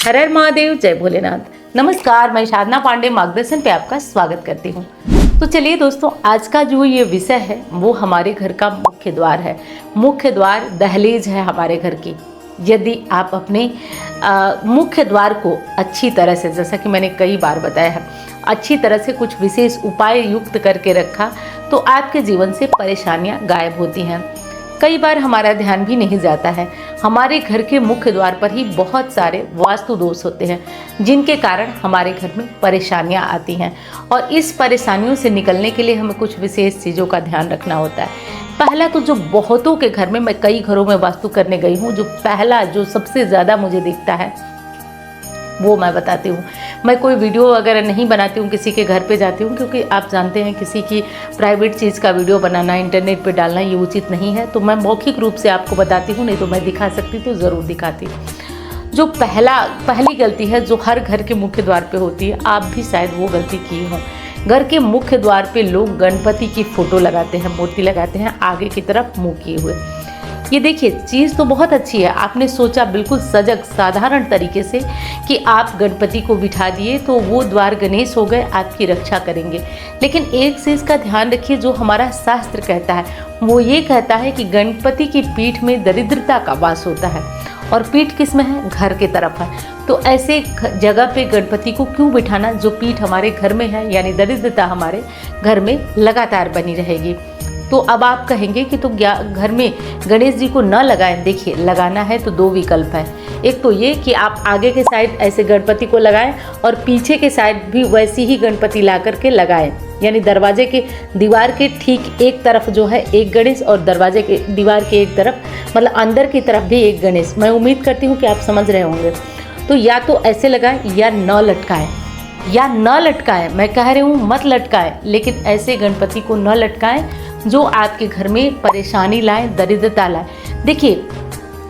हर हर महादेव, जय भोलेनाथ। नमस्कार, मैं साधना पांडे मार्गदर्शन पे आपका स्वागत करती हूँ। तो चलिए दोस्तों, आज का जो ये विषय है वो हमारे घर का मुख्य द्वार है। मुख्य द्वार दहलीज है हमारे घर की। यदि आप अपने मुख्य द्वार को अच्छी तरह से, जैसा कि मैंने कई बार बताया है, अच्छी तरह से कुछ विशेष उपाय युक्त करके रखा तो आपके जीवन से परेशानियां गायब होती हैं। कई बार हमारा ध्यान भी नहीं जाता है, हमारे घर के मुख्य द्वार पर ही बहुत सारे वास्तु दोष होते हैं जिनके कारण हमारे घर में परेशानियां आती हैं। और इस परेशानियों से निकलने के लिए हमें कुछ विशेष चीज़ों का ध्यान रखना होता है। पहला तो जो बहुतों के घर में, मैं कई घरों में वास्तु करने गई हूँ, जो पहला जो सबसे ज़्यादा मुझे दिखता है वो मैं बताती हूँ। मैं कोई वीडियो वगैरह नहीं बनाती हूँ, किसी के घर पे जाती हूँ, क्योंकि आप जानते हैं किसी की प्राइवेट चीज़ का वीडियो बनाना, इंटरनेट पे डालना ये उचित नहीं है। तो मैं मौखिक रूप से आपको बताती हूँ, नहीं तो मैं दिखा सकती तो ज़रूर दिखाती। जो पहली गलती है जो हर घर के मुख्य द्वार पे होती है, आप भी शायद वो गलती की हो। घर के मुख्य द्वार पे लोग गणपति की फ़ोटो लगाते हैं, मूर्ति लगाते हैं आगे की तरफ मुँह किए हुए। ये देखिए, चीज़ तो बहुत अच्छी है, आपने सोचा बिल्कुल सजग साधारण तरीके से कि आप गणपति को बिठा दिए तो वो द्वार गणेश हो गए, आपकी रक्षा करेंगे। लेकिन एक चीज़ का ध्यान रखिए, जो हमारा शास्त्र कहता है वो ये कहता है कि गणपति की पीठ में दरिद्रता का वास होता है। और पीठ किस में है? घर के तरफ है। तो ऐसे जगह पे गणपति को क्यों बिठाना जो पीठ हमारे घर में है, यानी दरिद्रता हमारे घर में लगातार बनी रहेगी। तो अब आप कहेंगे कि तो घर में गणेश जी को न लगाएं। देखिए, लगाना है तो दो विकल्प है। एक तो ये कि आप आगे के साइड ऐसे गणपति को लगाएं और पीछे के साइड भी वैसी ही गणपति ला करके लगाएं, यानी दरवाजे के दीवार के ठीक एक तरफ जो है एक गणेश और दरवाजे के दीवार के एक तरफ, मतलब अंदर की तरफ भी एक गणेश। मैं उम्मीद करती हूँ कि आप समझ रहे होंगे। तो या तो ऐसे लगाएं या न लटकाएं, या न लटकाएं। मैं कह रही हूँ मत लटकाएं, लेकिन ऐसे गणपति को न लटकाएं जो आपके घर में परेशानी लाए, दरिद्रता लाए। देखिए,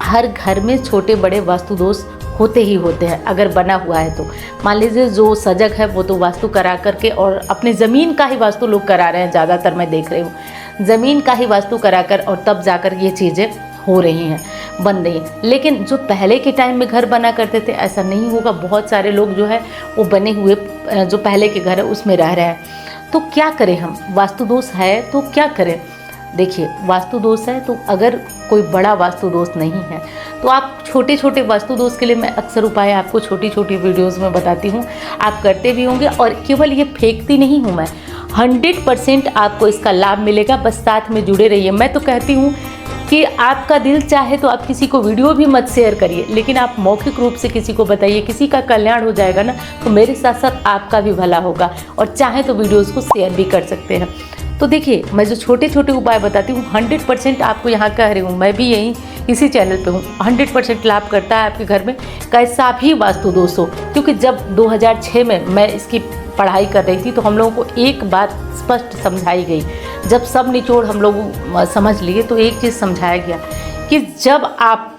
हर घर में छोटे बड़े वास्तु दोष होते ही होते हैं अगर बना हुआ है तो। मान लीजिए जो सजग है वो तो वास्तु करा करके, और अपने ज़मीन का ही वास्तु लोग करा रहे हैं, ज़्यादातर मैं देख रही हूँ ज़मीन का ही वास्तु कराकर और तब जाकर ये चीज़ें हो रही हैं, बन रही हैं। लेकिन जो पहले के टाइम में घर बना करते थे ऐसा नहीं होगा। बहुत सारे लोग जो है वो बने हुए जो पहले के घर है उसमें रह रहे हैं। तो क्या करें हम? वास्तु दोष है तो क्या करें? देखिए, वास्तु दोष है तो अगर कोई बड़ा वास्तु दोष नहीं है तो आप छोटे छोटे वास्तु दोष के लिए मैं अक्सर उपाय आपको छोटी छोटी वीडियोस में बताती हूँ, आप करते भी होंगे। और केवल ये फेंकती नहीं हूँ मैं, 100% आपको इसका लाभ मिलेगा। बस साथ में जुड़े रहिए। मैं तो कहती हूँ कि आपका दिल चाहे तो आप किसी को वीडियो भी मत शेयर करिए, लेकिन आप मौखिक रूप से किसी को बताइए, किसी का कल्याण हो जाएगा ना, तो मेरे साथ साथ आपका भी भला होगा। और चाहे तो वीडियोस को शेयर भी कर सकते हैं। तो देखिए, मैं जो छोटे छोटे उपाय बताती हूँ 100% आपको यहाँ कह रही हूँ, मैं भी यहीं इसी चैनल पे हूँ, 100% लाभ करता है आपके घर में, कैसा भी वास्तु दोष हो। क्योंकि जब 2006 में मैं इसकी पढ़ाई कर रही थी तो हम लोगों को एक बात स्पष्ट समझाई गई। जब सब निचोड़ हम लोग समझ लिए तो एक चीज़ समझाया गया कि जब आप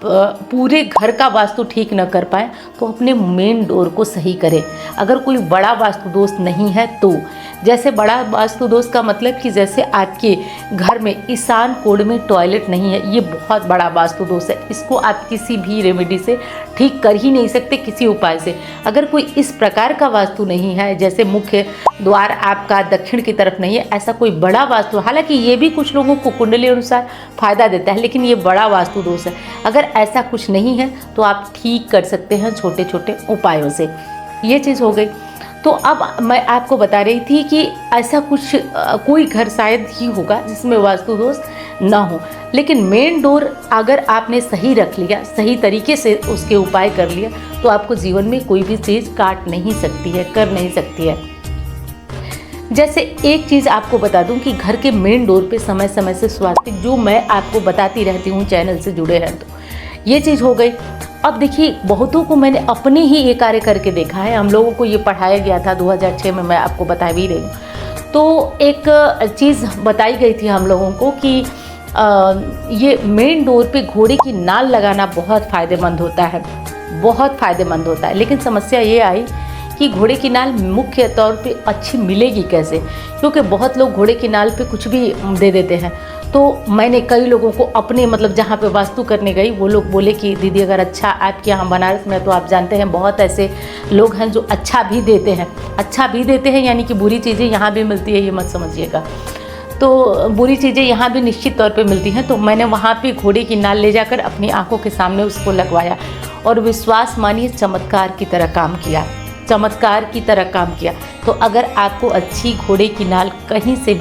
पूरे घर का वास्तु ठीक न कर पाएँ तो अपने मेन डोर को सही करें। अगर कोई बड़ा वास्तु दोष नहीं है तो, जैसे बड़ा वास्तु दोष का मतलब कि जैसे आपके घर में ईशान कोण में टॉयलेट नहीं है, ये बहुत बड़ा वास्तु दोष है। इसको आप किसी भी रेमेडी से ठीक कर ही नहीं सकते, किसी उपाय से। अगर कोई इस प्रकार का वास्तु नहीं है, जैसे मुख्य द्वार आपका दक्षिण की तरफ नहीं है, ऐसा कोई बड़ा वास्तु, हालांकि ये भी कुछ लोगों को कुंडली अनुसार फायदा देता है, लेकिन ये बड़ा वास्तु दोष है। अगर ऐसा कुछ नहीं है तो आप ठीक कर सकते हैं छोटे छोटे उपायों से। ये चीज़ हो गई। तो अब मैं आपको बता रही थी कि ऐसा कुछ कोई घर शायद ही होगा जिसमें वास्तु दोष ना हो, लेकिन मेन डोर अगर आपने सही रख लिया, सही तरीके से उसके उपाय कर लिया, तो आपको जीवन में कोई भी चीज़ काट नहीं सकती है, कर नहीं सकती है। जैसे एक चीज़ आपको बता दूं कि घर के मेन डोर पे समय समय से स्वास्तिक, जो मैं आपको बताती रहती हूँ, चैनल से जुड़े हैं तो ये चीज़ हो गई। अब देखिए, बहुतों को मैंने अपने ही ये कार्य करके देखा है। हम लोगों को ये पढ़ाया गया था 2006 में, मैं आपको बता भी रही हूँ। तो एक चीज़ बताई गई थी हम लोगों को कि ये मेन डोर पे घोड़े की नाल लगाना बहुत फ़ायदेमंद होता है, बहुत फ़ायदेमंद होता है। लेकिन समस्या ये आई कि घोड़े की नाल मुख्य तौर पे अच्छी मिलेगी कैसे, क्योंकि बहुत लोग घोड़े की नाल पे कुछ भी दे देते हैं। तो मैंने कई लोगों को अपने मतलब जहाँ पे वास्तु करने गई, वो लोग बोले कि दीदी अगर अच्छा आपके यहाँ बनारस में, तो आप जानते हैं बहुत ऐसे लोग हैं जो अच्छा भी देते हैं, यानी कि बुरी चीज़ें यहाँ भी मिलती है, ये मत समझिएगा। तो बुरी चीज़ें यहाँ भी निश्चित तौर पे मिलती हैं। तो मैंने वहाँ पे घोड़े की नाल ले जाकर अपनी आंखों के सामने उसको लगवाया और विश्वास मानिए चमत्कार की तरह काम किया। तो अगर आपको अच्छी घोड़े की नाल कहीं से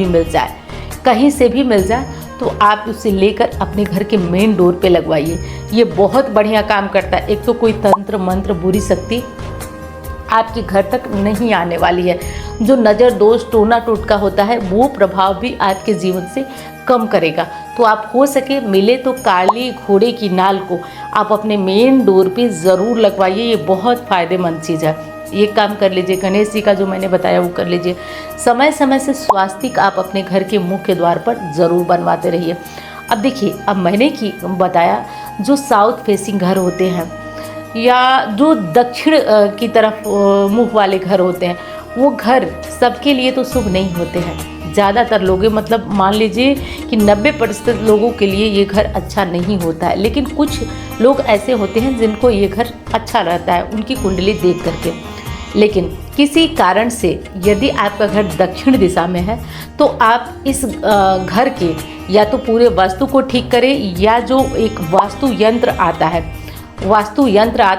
भी मिल जाए तो आप उसे लेकर अपने घर के मेन डोर पे लगवाइए। ये बहुत बढ़िया काम करता है। एक तो कोई तंत्र मंत्र बुरी शक्ति आपके घर तक नहीं आने वाली है। जो नज़र दोष टोना टोटका होता है वो प्रभाव भी आपके जीवन से कम करेगा। तो आप हो सके मिले तो काली घोड़े की नाल को आप अपने मेन डोर पे ज़रूर लगवाइए। ये बहुत फ़ायदेमंद चीज़ है। ये काम कर लीजिए। गणेश जी का जो मैंने बताया वो कर लीजिए। समय समय से स्वास्तिक आप अपने घर के मुख्य द्वार पर ज़रूर बनवाते रहिए। अब देखिए, अब मैंने बताया जो साउथ फेसिंग घर होते हैं या जो दक्षिण की तरफ मुँह वाले घर होते हैं, वो घर सबके लिए तो शुभ नहीं होते हैं। ज़्यादातर लोग, मतलब मान लीजिए कि 90% लोगों के लिए ये घर अच्छा नहीं होता है। लेकिन कुछ लोग ऐसे होते हैं जिनको ये घर अच्छा रहता है, उनकी कुंडली देख करके। लेकिन किसी कारण से यदि आपका घर दक्षिण दिशा में है तो आप इस घर के या तो पूरे वास्तु को ठीक करें, या जो एक वास्तु यंत्र आता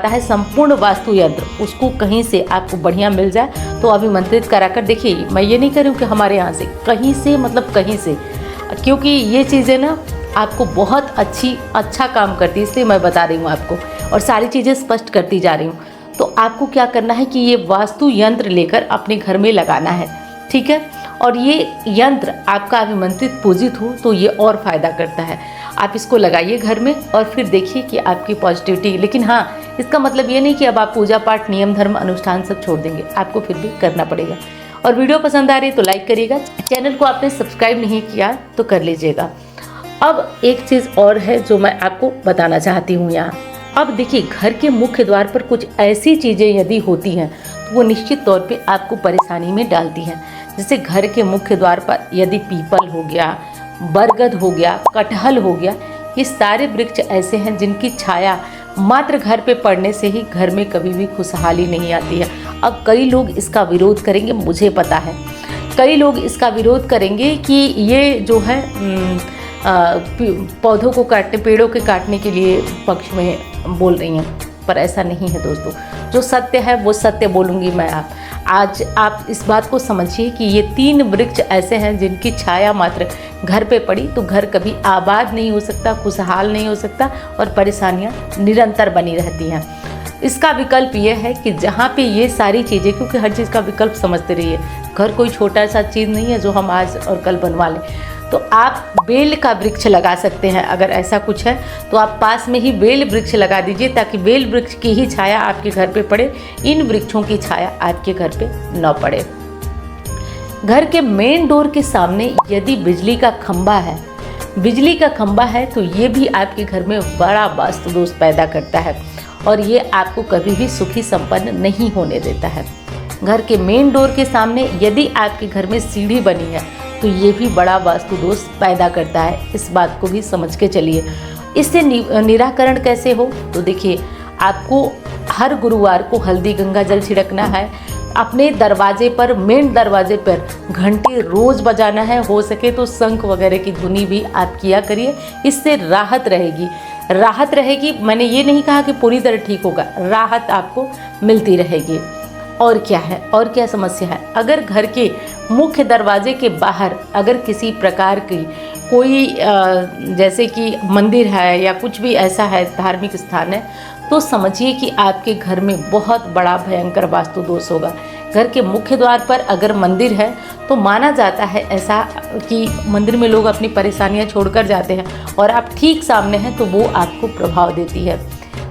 है, संपूर्ण वास्तु यंत्र, उसको कहीं से आपको बढ़िया मिल जाए तो अभिमंत्रित कराकर देखिए। मैं ये नहीं कह रही हूँ कि हमारे यहाँ से, कहीं से, मतलब कहीं से, क्योंकि ये चीज़ें ना आपको बहुत अच्छा काम करती है, इसलिए मैं बता रही हूँ आपको और सारी चीज़ें स्पष्ट करती जा रही हूँ। तो आपको क्या करना है कि ये वास्तु यंत्र लेकर अपने घर में लगाना है, ठीक है। और ये यंत्र आपका अभिमंत्रित पूजित हो तो ये और फ़ायदा करता है। आप इसको लगाइए घर में और फिर देखिए कि आपकी पॉजिटिविटी। लेकिन हाँ, इसका मतलब ये नहीं कि अब आप पूजा पाठ, नियम धर्म, अनुष्ठान सब छोड़ देंगे, आपको फिर भी करना पड़ेगा। और वीडियो पसंद आ रही है तो लाइक करिएगा। चैनल को आपने सब्सक्राइब नहीं किया तो कर लीजिएगा। अब एक चीज़ और है जो मैं आपको बताना चाहती हूँ यहाँ। अब देखिए, घर के मुख्य द्वार पर कुछ ऐसी चीज़ें यदि होती हैं तो वो निश्चित तौर पे आपको परेशानी में डालती हैं। जैसे घर के मुख्य द्वार पर यदि पीपल हो गया, बरगद हो गया, कटहल हो गया, ये सारे वृक्ष ऐसे हैं जिनकी छाया मात्र घर पे पड़ने से ही घर में कभी भी खुशहाली नहीं आती है। अब कई लोग इसका विरोध करेंगे, मुझे पता है, कई लोग इसका विरोध करेंगे कि ये जो है पौधों को काटने, पेड़ों के काटने के लिए पक्ष में बोल रही हैं, पर ऐसा नहीं है दोस्तों। जो सत्य है वो सत्य बोलूँगी मैं। आज आप इस बात को समझिए कि ये 3 वृक्ष ऐसे हैं जिनकी छाया मात्र घर पे पड़ी तो घर कभी आबाद नहीं हो सकता, खुशहाल नहीं हो सकता और परेशानियां निरंतर बनी रहती हैं। इसका विकल्प ये है कि जहाँ पे ये सारी चीज़ें, क्योंकि हर चीज़ का विकल्प समझते रहिए, घर कोई छोटा सा चीज़ नहीं है जो हम आज और कल बनवा लें। तो आप बेल का वृक्ष लगा सकते हैं। अगर ऐसा कुछ है तो आप पास में ही बेल वृक्ष लगा दीजिए ताकि बेल वृक्ष की ही छाया आपके घर पे पड़े, इन वृक्षों की छाया आपके घर पे न पड़े। घर के मेन डोर के सामने यदि बिजली का खंभा है तो ये भी आपके घर में बड़ा वास्तु दोष पैदा करता है और ये आपको कभी भी सुखी संपन्न नहीं होने देता है। घर के मेन डोर के सामने यदि आपके घर में सीढ़ी बनी है तो ये भी बड़ा वास्तु दोष पैदा करता है। इस बात को भी समझ के चलिए। इससे निराकरण कैसे हो तो देखिए, आपको हर गुरुवार को हल्दी गंगा जल छिड़कना है। अपने दरवाजे पर, मेन दरवाजे पर घंटी रोज़ बजाना है। हो सके तो शंख वगैरह की धुनी भी आप किया करिए, इससे राहत रहेगी। मैंने ये नहीं कहा कि पूरी तरह ठीक होगा, राहत आपको मिलती रहेगी। और क्या है, और क्या समस्या है? अगर घर के मुख्य दरवाजे के बाहर अगर किसी प्रकार की कोई जैसे कि मंदिर है या कुछ भी ऐसा है, धार्मिक स्थान है, तो समझिए कि आपके घर में बहुत बड़ा भयंकर वास्तु दोष होगा। घर के मुख्य द्वार पर अगर मंदिर है तो माना जाता है ऐसा कि मंदिर में लोग अपनी परेशानियां छोड़कर जाते हैं और आप ठीक सामने हैं तो वो आपको प्रभाव देती है।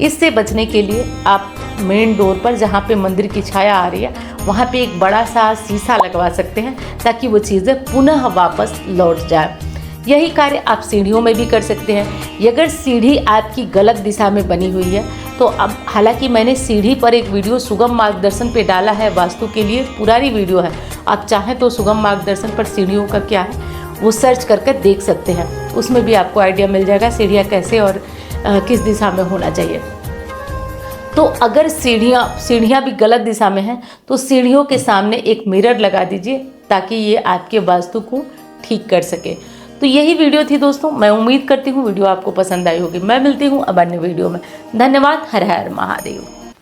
इससे बचने के लिए आप मेन डोर पर जहाँ पे मंदिर की छाया आ रही है वहाँ पे एक बड़ा सा शीशा लगवा सकते हैं ताकि वो चीज़ें पुनः वापस लौट जाए। यही कार्य आप सीढ़ियों में भी कर सकते हैं। अगर सीढ़ी आपकी गलत दिशा में बनी हुई है तो अब, हालांकि मैंने सीढ़ी पर एक वीडियो सुगम मार्गदर्शन पे डाला है वास्तु के लिए, पुरानी वीडियो है, आप चाहें तो सुगम मार्गदर्शन पर सीढ़ियों का क्या है वो सर्च करके देख सकते हैं। उसमें भी आपको आइडिया मिल जाएगा सीढ़ियाँ कैसे और किस दिशा में होना चाहिए। तो अगर सीढ़ियाँ भी गलत दिशा में हैं तो सीढ़ियों के सामने एक मिरर लगा दीजिए ताकि ये आपके वास्तु को ठीक कर सके। तो यही वीडियो थी दोस्तों, मैं उम्मीद करती हूँ वीडियो आपको पसंद आई होगी। मैं मिलती हूँ अब अन्य वीडियो में। धन्यवाद। हर हर महादेव।